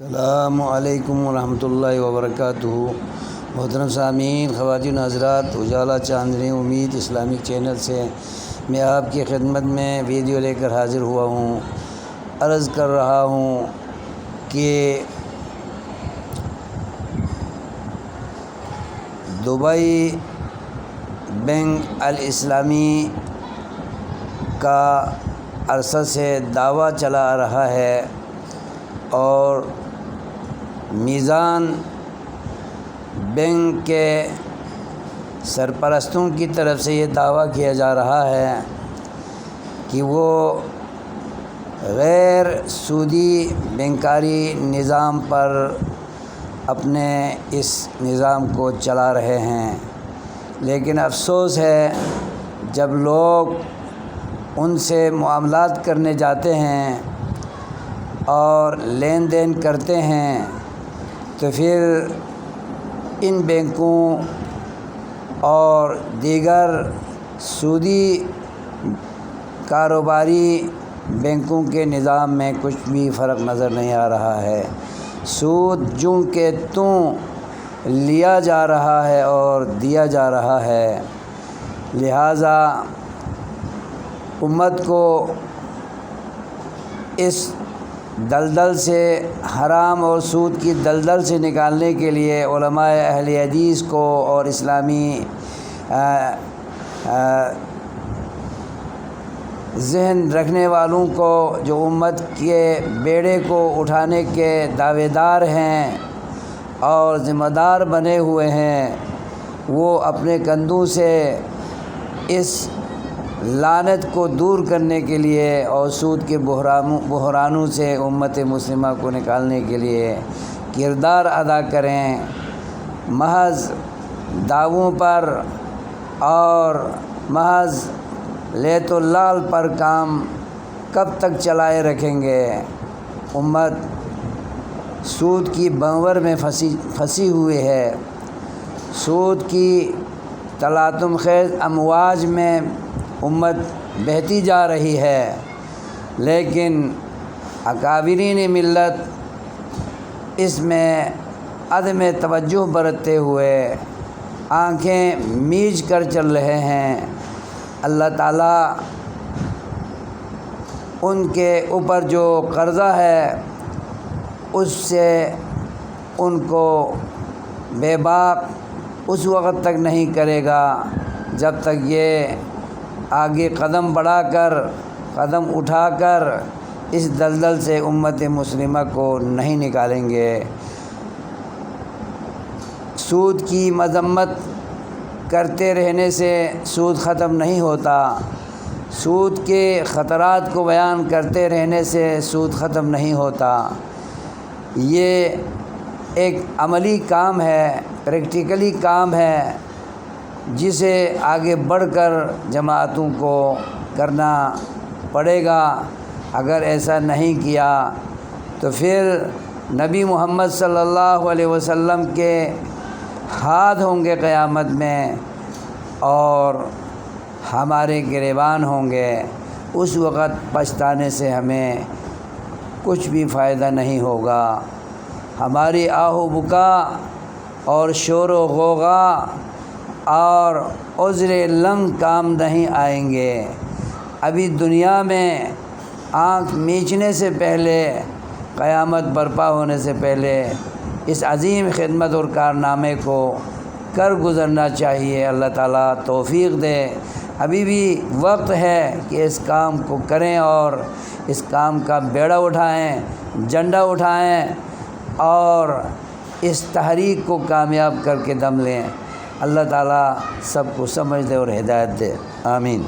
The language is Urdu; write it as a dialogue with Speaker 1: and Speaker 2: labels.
Speaker 1: السلام علیکم ورحمۃ اللہ وبرکاتہ۔ محترم سامعین، خواتین حضرات، اجالا چاندنی امید اسلامک چینل سے میں آپ کی خدمت میں ویڈیو لے کر حاضر ہوا ہوں۔ عرض کر رہا ہوں کہ دبئی بینک الاسلامی کا عرصہ سے دعویٰ چلا آ رہا ہے اور میزان بینک کے سرپرستوں کی طرف سے یہ دعویٰ کیا جا رہا ہے کہ وہ غیر سودی بینکاری نظام پر اپنے اس نظام کو چلا رہے ہیں، لیکن افسوس ہے جب لوگ ان سے معاملات کرنے جاتے ہیں اور لین دین کرتے ہیں تو پھر ان بینکوں اور دیگر سودی کاروباری بینکوں کے نظام میں کچھ بھی فرق نظر نہیں آ رہا ہے۔ سود جوں کہ توں لیا جا رہا ہے اور دیا جا رہا ہے، لہٰذا امت کو اس دلدل سے، حرام اور سود کی دلدل سے نکالنے کے لیے علماء اہل حدیث کو اور اسلامی ذہن رکھنے والوں کو، جو امت کے بیڑے کو اٹھانے کے دعوے دار ہیں اور ذمہ دار بنے ہوئے ہیں، وہ اپنے کندھوں سے اس لعنت کو دور کرنے کے لیے اور سود کے بحرانوں سے امت مسلمہ کو نکالنے کے لیے کردار ادا کریں۔ محض دعووں پر اور محض لیت و لال پر کام کب تک چلائے رکھیں گے؟ امت سود کی بھنور میں پھنسی ہوئی ہے، سود کی تلاطم خیز امواج میں امت بہتی جا رہی ہے، لیکن اکابرین ملت اس میں عدم توجہ برتتے ہوئے آنکھیں میج کر چل رہے ہیں۔ اللہ تعالیٰ ان کے اوپر جو قرضہ ہے اس سے ان کو بے باک اس وقت تک نہیں کرے گا جب تک یہ آگے قدم بڑھا کر، قدم اٹھا کر اس دلدل سے امت مسلمہ کو نہیں نکالیں گے۔ سود کی مذمت کرتے رہنے سے سود ختم نہیں ہوتا، سود کے خطرات کو بیان کرتے رہنے سے سود ختم نہیں ہوتا۔ یہ ایک عملی کام ہے، پریکٹیکلی کام ہے، جسے آگے بڑھ کر جماعتوں کو کرنا پڑے گا۔ اگر ایسا نہیں کیا تو پھر نبی محمد صلی اللہ علیہ وسلم کے ہاتھ ہوں گے قیامت میں اور ہمارے گریبان ہوں گے۔ اس وقت پچھتانے سے ہمیں کچھ بھی فائدہ نہیں ہوگا۔ ہماری آہ و بکا اور شور و غوغا اور عذر لنگ کام نہیں آئیں گے۔ ابھی دنیا میں آنکھ میچنے سے پہلے، قیامت برپا ہونے سے پہلے اس عظیم خدمت اور کارنامے کو کر گزرنا چاہیے۔ اللہ تعالیٰ توفیق دے۔ ابھی بھی وقت ہے کہ اس کام کو کریں اور اس کام کا بیڑا اٹھائیں، جھنڈا اٹھائیں اور اس تحریک کو کامیاب کر کے دم لیں۔ اللہ تعالیٰ سب کو سمجھ دے اور ہدایت دے، آمین۔